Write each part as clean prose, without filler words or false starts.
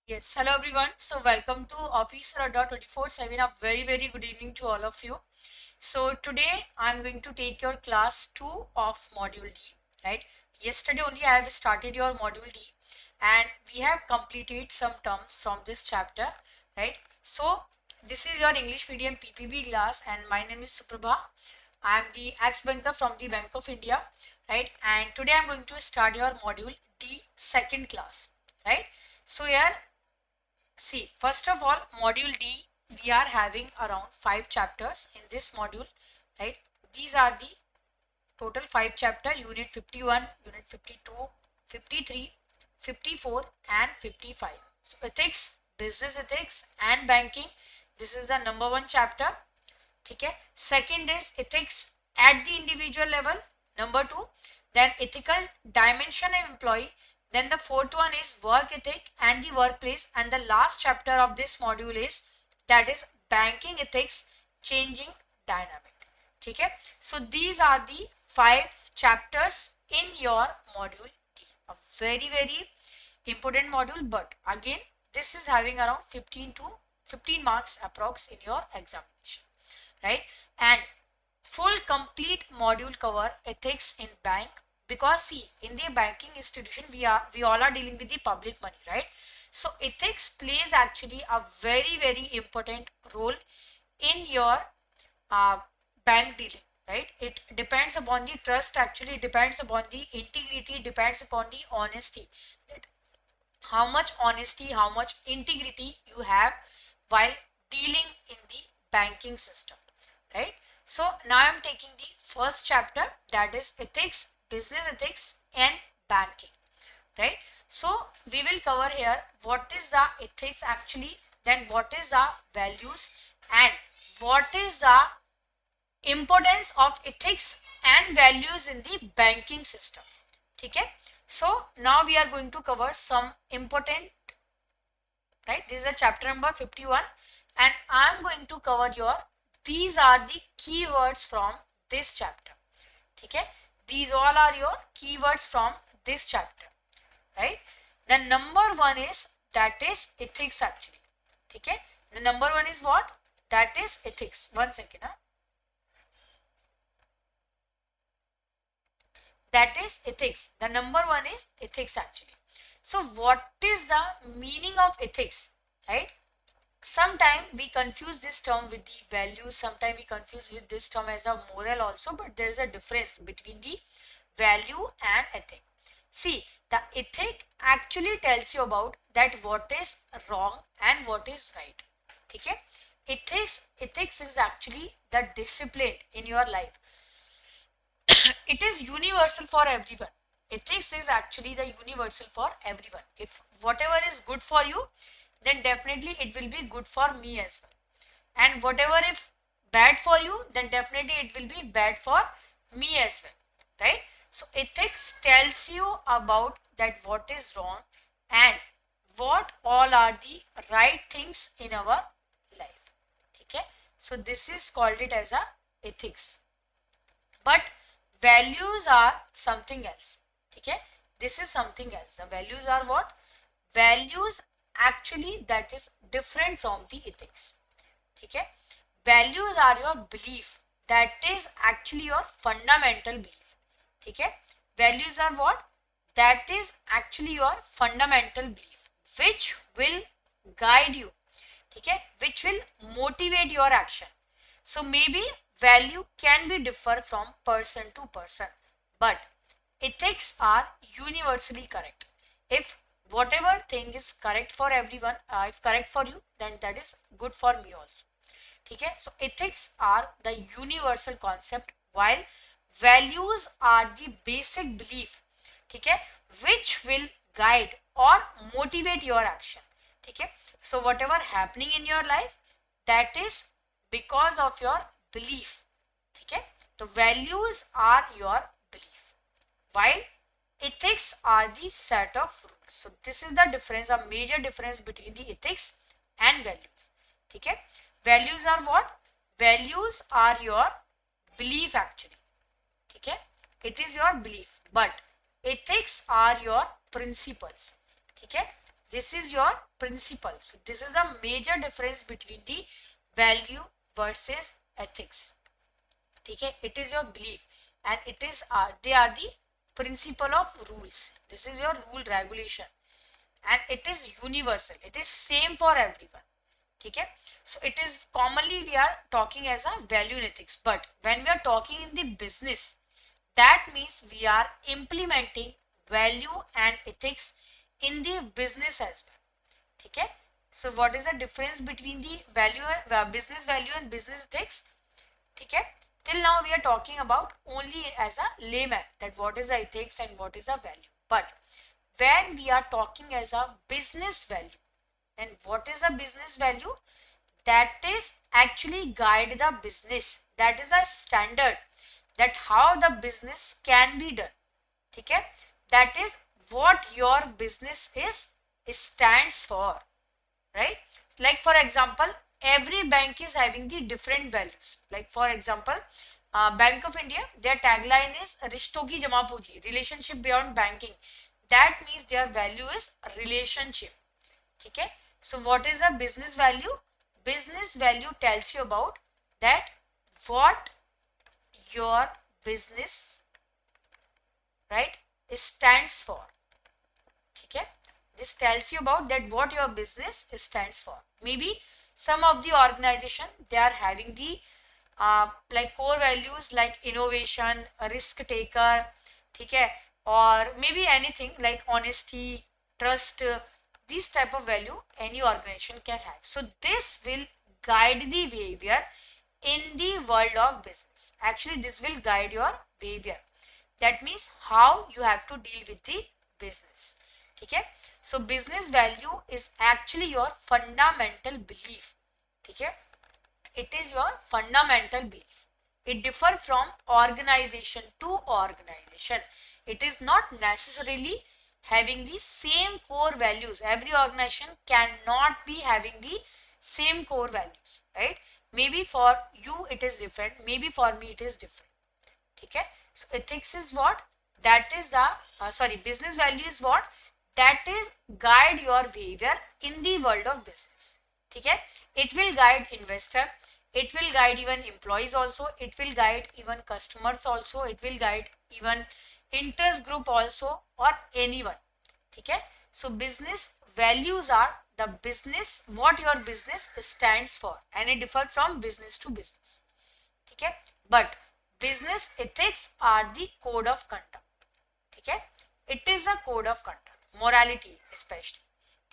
Yes, hello everyone. So welcome to Officer Adda 24/7. A very good evening to all of you. So today I'm going to take your class 2 of module D, right? Yesterday only I have started your module D and we have completed some terms from this chapter, right? So this is your English medium PPB class and my name is Suprabha. I am the ex-banker from the Bank of India, right? And today I'm going to start your module D second class, right? So here, see, first of all, module D, we are having around 5 chapters in this module, right? These are the total 5 chapter, unit 51, unit 52, 53, 54 and 55. So ethics, business ethics and banking, this is the number 1 chapter. Okay. Second is ethics at the individual level. Number 2, then ethical dimension of employee. Then the fourth one is work ethic and the workplace. And the last chapter of this module is, that is banking ethics, changing dynamic. Okay. So these are the 5 chapters in your module D. A very important module, but again this is having around 15 marks approx in your examination, right? And full complete module cover ethics in bank, because see, in the banking institution we all are dealing with the public money, right? So ethics plays actually a very important role in your uh, bank dealing, right? It depends upon the trust, actually it depends upon the integrity, it depends upon the honesty, that how much honesty, how much integrity you have while dealing in the banking system, right? So now I'm taking the first chapter, that is ethics, business ethics and banking, right? So we will cover here what is the ethics actually, then what is the values and what is the importance of ethics and values in the banking system. Okay, so now we are going to cover some important, right? This is a chapter number 51 and I am going to cover your, these are the keywords from this chapter. Okay, these all are your keywords from this chapter, right? The number 1 is, that is ethics actually. Okay, the number 1 is what? That is ethics. One second, huh? That is ethics. The number 1 is ethics actually. So what is the meaning of ethics, right? Sometimes we confuse this term with the values, sometimes we confuse with this term as a moral also, but there is a difference between the value and ethic. See, the ethic actually tells you about that what is wrong and what is right. Okay? Ethics is actually the discipline in your life. It is universal for everyone. Ethics is actually the universal for everyone. If whatever is good for you, then definitely it will be good for me as well. And whatever if bad for you, then definitely it will be bad for me as well, right? So ethics tells you about that what is wrong and what all are the right things in our life. Okay, so this is called it as a ethics. But values are something else. Okay, this is something else. The values are what? Values actually that is different from the ethics. Okay, values are your belief, that is actually your fundamental belief. Okay, values are what? That is actually your fundamental belief which will guide you. Okay, which will motivate your action. So maybe value can be differ from person to person, but ethics are universally correct. If whatever thing is correct for everyone, if correct for you, then that is good for me also. Okay, so ethics are the universal concept, while values are the basic belief, okay, which will guide or motivate your action. Okay, so whatever happening in your life, that is because of your belief. Okay, the values are your belief, while ethics are the set of rules. So this is the difference, a major difference between the ethics and values. Okay, values are what? Values are your belief actually. Okay, it is your belief, but ethics are your principles. Okay, This is your principle. So this is the major difference between the value versus ethics. Okay, it is your belief and it is they are the principle of rules. This is your rule regulation and it is universal. It is same for everyone. Okay, so it is commonly we are talking as a value in ethics, but when we are talking in the business, that means we are implementing value and ethics in the business as well. Okay, so what is the difference between the value business value and business ethics? Okay, till now we are talking about only as a layman that what is the ethics and what is the value, but when we are talking as a business value, and what is the business value? That is actually guide the business. That is the standard that how the business can be done. Okay, that is what your business is stands for, right? Like for example, every bank is having the different values. Like for example, Bank of India, their tagline is Rishto ki Jama Puji, relationship beyond banking. That means their value is relationship. Okay, so what is the business value? Business value tells you about that what your business, right, stands for. Okay, this tells you about that what your business stands for. Maybe some of the organization, they are having the like core values like innovation, a risk taker, okay, or maybe anything like honesty, trust, these type of value any organization can have. So this will guide the behavior in the world of business. Actually, this will guide your behavior. That means how you have to deal with the business. Okay, so business value is actually your fundamental belief. Okay, it is your fundamental belief. It differs from organization to organization. It is not necessarily having the same core values. Every organization cannot be having the same core values, right? Maybe for you it is different, maybe for me it is different. Okay, so ethics is what? That is the business value is what? That is guide your behavior in the world of business. Okay, it will guide investor, it will guide even employees also, it will guide even customers also, it will guide even interest group also, or anyone. Okay, so business values are the business, what your business stands for, and it differs from business to business. Okay, but business ethics are the code of conduct. Okay, it is a code of conduct, morality especially.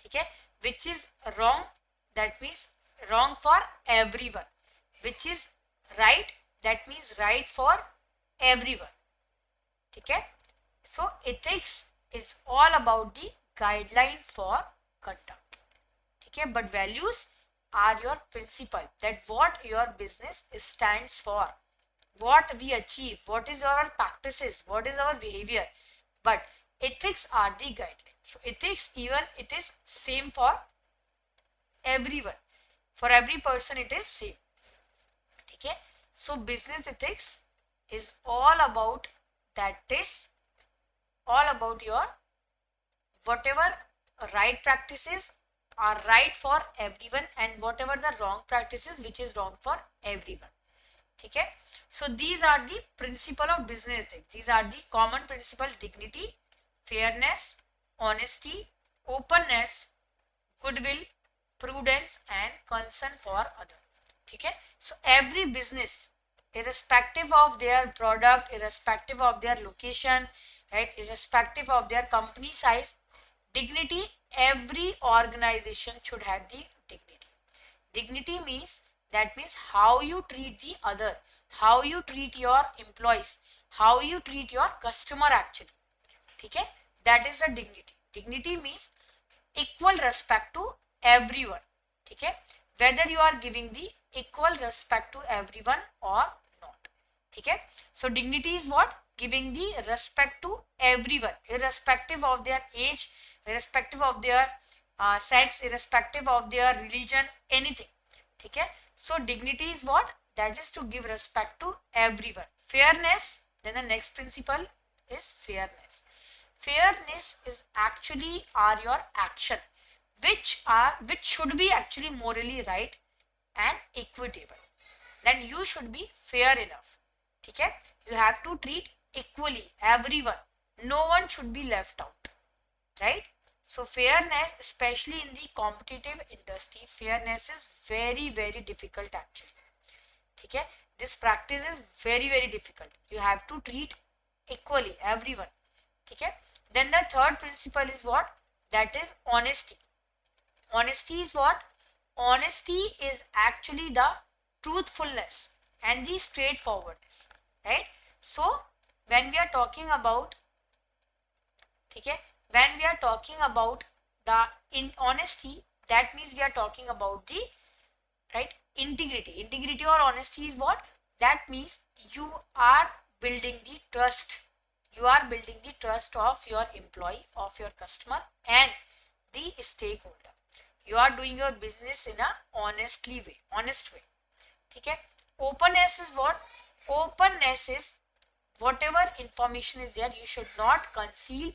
Okay, which is wrong, that means wrong for everyone, which is right, that means right for everyone. Okay, so ethics is all about the guideline for conduct. Okay, but values are your principle, that what your business stands for, what we achieve, what is our practices, what is our behavior. But ethics are the guideline. So ethics, even it is same for everyone, for every person it is same. Okay, so business ethics is all about, that is all about your whatever right practices are right for everyone, and whatever the wrong practices which is wrong for everyone. Okay, so these are the principle of business ethics. These are the common principle: dignity, fairness, honesty, openness, goodwill, prudence, and concern for other. Okay, so every business, irrespective of their product, irrespective of their location, right, irrespective of their company size, dignity, every organization should have the dignity. Dignity means, that means how you treat the other, how you treat your employees, how you treat your customer actually. Okay, that is the dignity. Dignity means equal respect to everyone. Okay, whether you are giving the equal respect to everyone or not. Okay, so dignity is what? Giving the respect to everyone, irrespective of their age, irrespective of their sex, irrespective of their religion, anything. Okay, so dignity is what? That is to give respect to everyone. Fairness, then the next principle is fairness. Fairness is actually are your action. which should be actually morally right and equitable. Then you should be fair enough. Okay, you have to treat equally everyone. No one should be left out, right? So fairness, especially in the competitive industry, fairness is very very difficult actually. Okay, this practice is very very difficult. You have to treat equally everyone. Okay, then the third principle is what? That is honesty. Honesty is what? Honesty is actually the truthfulness and the straightforwardness, right? So when we are talking about, okay, when we are talking about the in honesty, that means we are talking about the right integrity or honesty is what? That means you are building the trust. You are building the trust of your employee, of your customer and the stakeholder. You are doing your business in a honest way. Okay, openness is what? Openness is whatever information is there, you should not conceal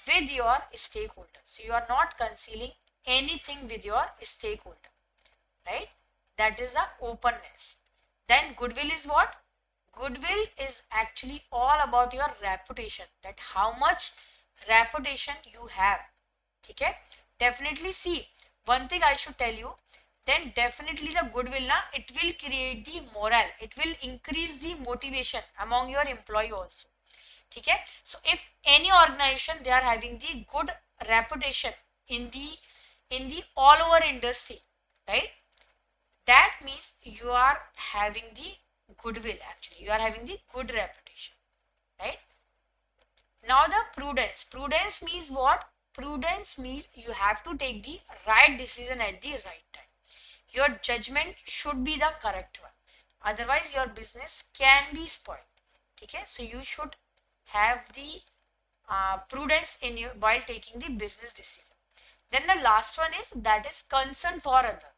with your stakeholder. So you are not concealing anything with your stakeholder, right? That is the openness. Then goodwill is what? Goodwill is actually all about your reputation, that how much reputation you have. Okay, definitely. See, one thing I should tell you, then definitely the goodwill na, it will create the morale, it will increase the motivation among your employee also. Okay, so if any organization they are having the good reputation in the all over industry, right, that means you are having the goodwill, actually you are having the good reputation, right? Now the prudence means what? Prudence means you have to take the right decision at the right time. Your judgment should be the correct one, otherwise your business can be spoiled. Okay, so you should have the prudence in you while taking the business decision. Then the last one is, that is concern for other.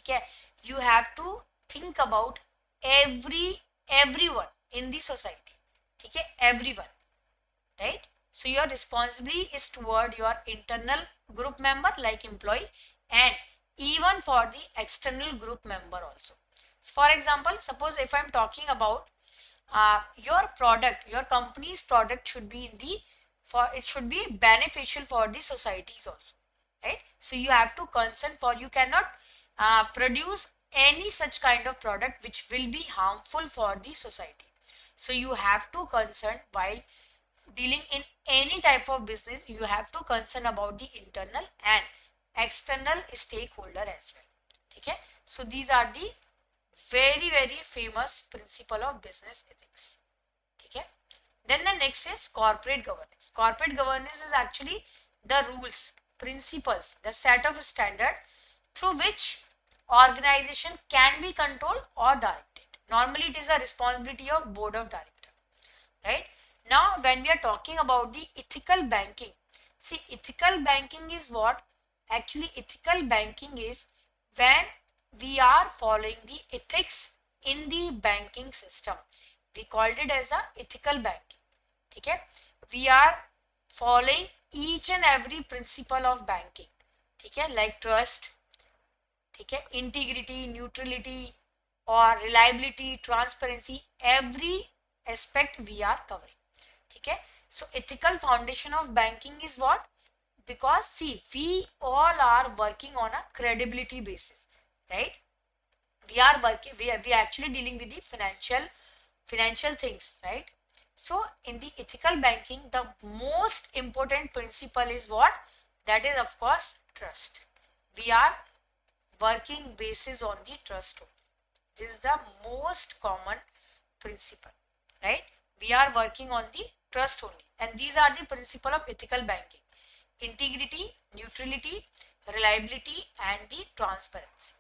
Okay, you have to think about everyone in the society. Okay, everyone, right? So your responsibility is toward your internal group member like employee and even for the external group member also. For example, suppose if I'm talking about your product, your company's product should be in the it should be beneficial for the societies also, right? So you have to concern for, you cannot produce any such kind of product which will be harmful for the society. So you have to concern while dealing in any type of business, you have to concern about the internal and external stakeholder as well. Okay, so these are the very very famous principle of business ethics. Okay, then the next is corporate governance. Corporate governance is actually the rules, principles, the set of standard through which organization can be controlled or directed. Normally it is a responsibility of board of director, right? Now when we are talking about the ethical banking, see, ethical banking is what? Actually ethical banking is when we are following the ethics in the banking system. We called it as a ethical banking. Okay, we are following each and every principle of banking. Okay, like trust, okay, integrity, neutrality or reliability, transparency, every aspect we are covering. Okay, so ethical foundation of banking is what? Because see, we all are working on a credibility basis, right? We are working, we are actually dealing with the financial things, right? So in the ethical banking, the most important principle is what? That is of course trust. We are working basis on the trust only. This is the most common principle, right? We are working on the trust only, and these are the principle of ethical banking: integrity, neutrality, reliability and the transparency.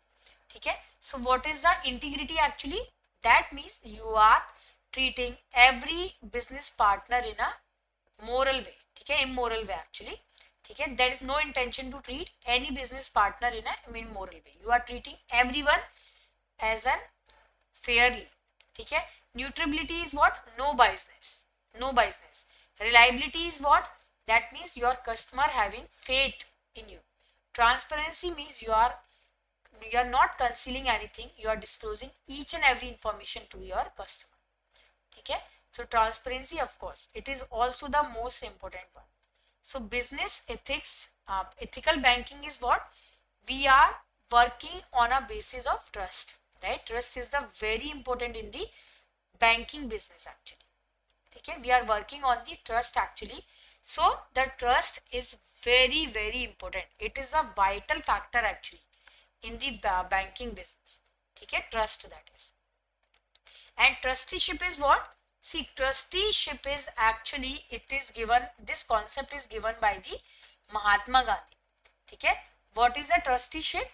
Okay, so what is the integrity actually? That means you are treating every business partner in a moral way. Okay, immoral way actually. Okay, there is no intention to treat any business partner in a immoral way. You are treating everyone as an fairly. Okay, neutrality is what? No biasness. No biasness. Reliability is what? That means your customer having faith in you. Transparency means you are not concealing anything, you are disclosing each and every information to your customer. Okay, so transparency, of course, it is also the most important one. So business ethics, ethical banking is what? We are working on a basis of trust, right? Trust is the very important in the banking business actually. Okay, we are working on the trust actually. So the trust is very, very important. It is a vital factor actually in the banking business. Okay, trust, that is. And trusteeship is what? See, trusteeship is actually, it is given, this concept is given by the Mahatma Gandhi. Okay, what is the trusteeship?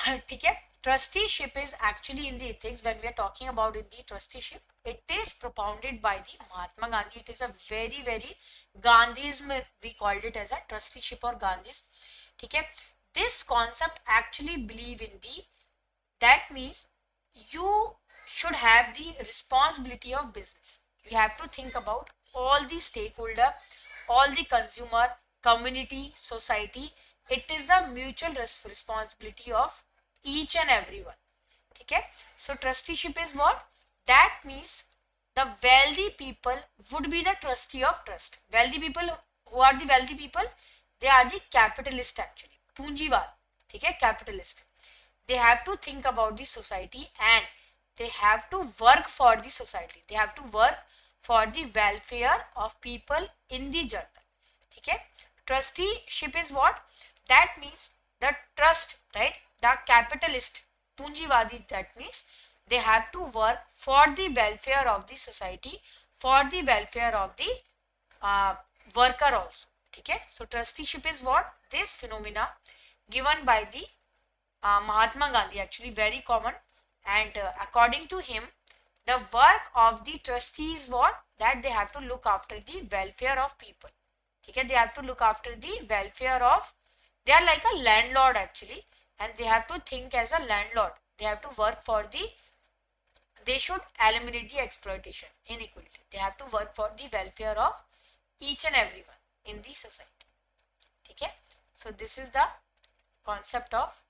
Okay, trusteeship is actually in the ethics, when we are talking about in the trusteeship, it is propounded by the Mahatma Gandhi. It is a very, very Gandhism, we called it as a trusteeship or Gandhis. Okay, this concept actually believe in the, that means you should have the responsibility of business. You have to think about all the stakeholder, all the consumer, community, society. It is a mutual responsibility of each and everyone. Okay, so trusteeship is what? That means the wealthy people would be the trustee of trust. Wealthy people, who are the wealthy people? They are the capitalist actually, punjiwal. Okay, capitalist. They have to think about the society and they have to work for the society. They have to work for the welfare of people in the general. Okay, trusteeship is what? That means the trust, right? The capitalist, punjivadi, that means they have to work for the welfare of the society, for the welfare of the uh, worker also. Okay, so trusteeship is what? This phenomena given by the Mahatma Gandhi, actually very common, and according to him, the work of the trustee is what? That they have to look after the welfare of people. Okay, they have to look after the welfare of, they are like a landlord actually, and they have to think as a landlord. They have to work for the, they should eliminate the exploitation, inequality. They have to work for the welfare of each and everyone in the society. Okay, so this is the concept of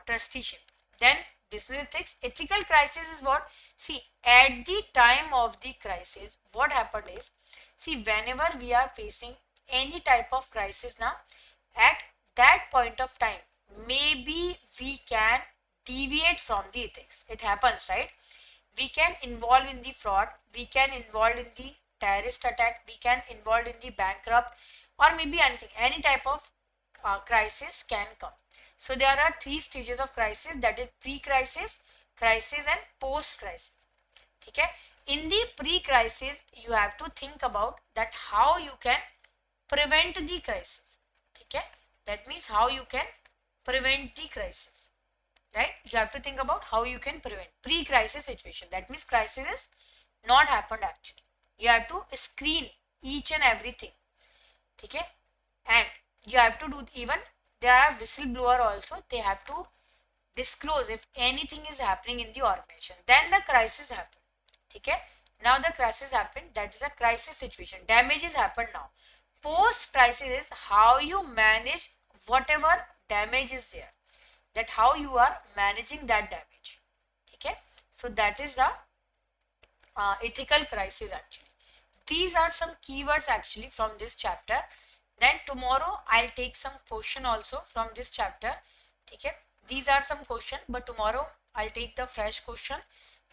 trusteeship. Then business ethics. Ethical crisis is what? See, at the time of the crisis, what happened is, see, whenever we are facing any type of crisis now, at that point of time, maybe we can deviate from the ethics. It happens, right? We can involve in the fraud, we can involve in the terrorist attack, we can involve in the bankrupt, or maybe anything, any type of crisis can come. So there are three stages of crisis, that is pre-crisis, crisis and post-crisis. Okay, in the pre-crisis you have to think about that how you can prevent the crisis. Okay, that means how you can prevent the crisis, right? You have to think about how you can prevent pre-crisis situation. That means crisis is not happened actually. You have to screen each and everything. Okay, and you have to do, even there are whistleblower also, they have to disclose if anything is happening in the organization. Then the crisis happened. Okay, now the crisis happened, that is a crisis situation, damages happened. Now post crisis is how you manage whatever damage is there, that how you are managing that damage. Okay, so that is the ethical crisis actually. These are some keywords actually from this chapter. Then tomorrow I'll take some question also from this chapter. Okay, these are some question, but tomorrow I'll take the fresh question,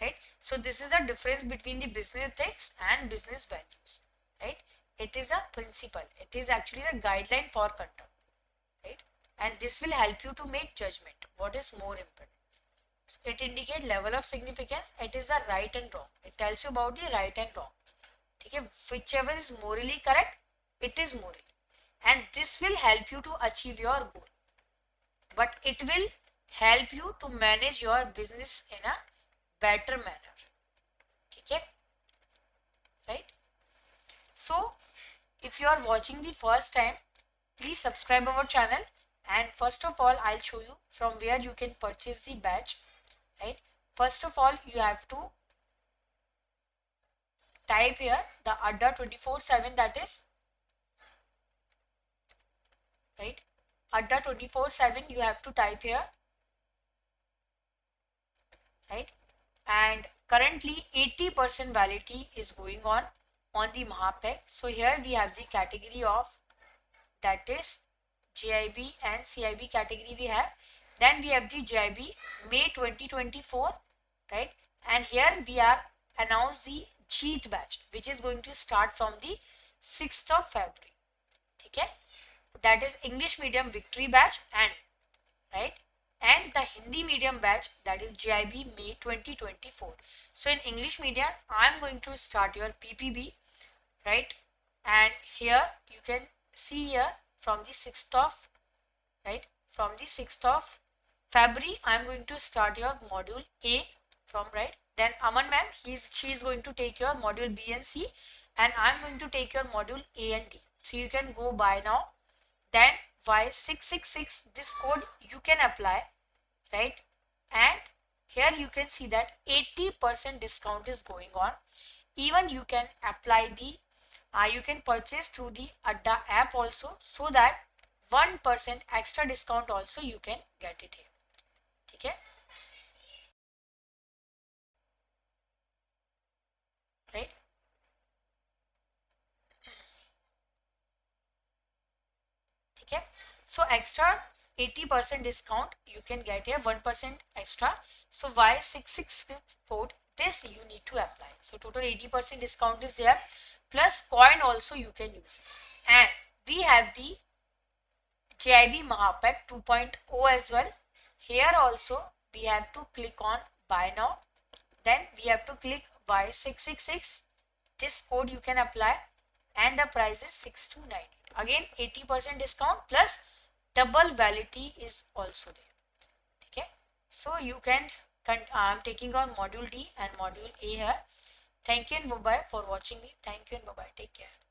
right? So this is the difference between the business ethics and business values, right? It is a principle, it is actually a guideline for conduct, right? And this will help you to make judgment what is more important. So it indicates level of significance. It is a right and wrong, it tells you about the right and wrong. Okay, whichever is morally correct, it is moral, and this will help you to achieve your goal, but it will help you to manage your business in a better manner. Okay, right? So if you are watching the first time, please subscribe our channel, and first of all I'll show you from where you can purchase the batch, right? First of all, you have to type here the Adda 24/7, that is Adda 24/7 you have to type here, right? And currently 80% validity is going on the Mahapack. So here we have the category of, that is JIB and CIB category we have. Then we have the JIB May 2024, right? And here we are announced the JAIIB batch, which is going to start from the 6th of February. Okay, that is English medium victory batch, and right, and the Hindi medium batch, that is JIB May 2024. So in English medium I am going to start your PPB, right? And here you can see here from the 6th of, right, from the 6th of February I am going to start your module A from, right? Then Aman ma'am, she is going to take your module B and C, and I am going to take your module A and D. So you can go by now. Then Y666, this code you can apply, right? And here you can see that 80% discount is going on. Even you can apply the you can purchase through the Adda app also, so that 1% extra discount also you can get it here. Okay, right? Okay, so extra 80% discount you can get here, 1% extra. So Y666 code, this you need to apply. So total 80% discount is there, plus coin also you can use. And we have the JIB Mahapack 2.0 as well. Here also we have to click on buy now. Then we have to click Y666. This code you can apply, and the price is 6290. Again 80% discount plus double validity is also there. Okay, so you can I am taking on module D and module A here. Thank you and bye bye for watching me. Thank you and bye bye. Take care.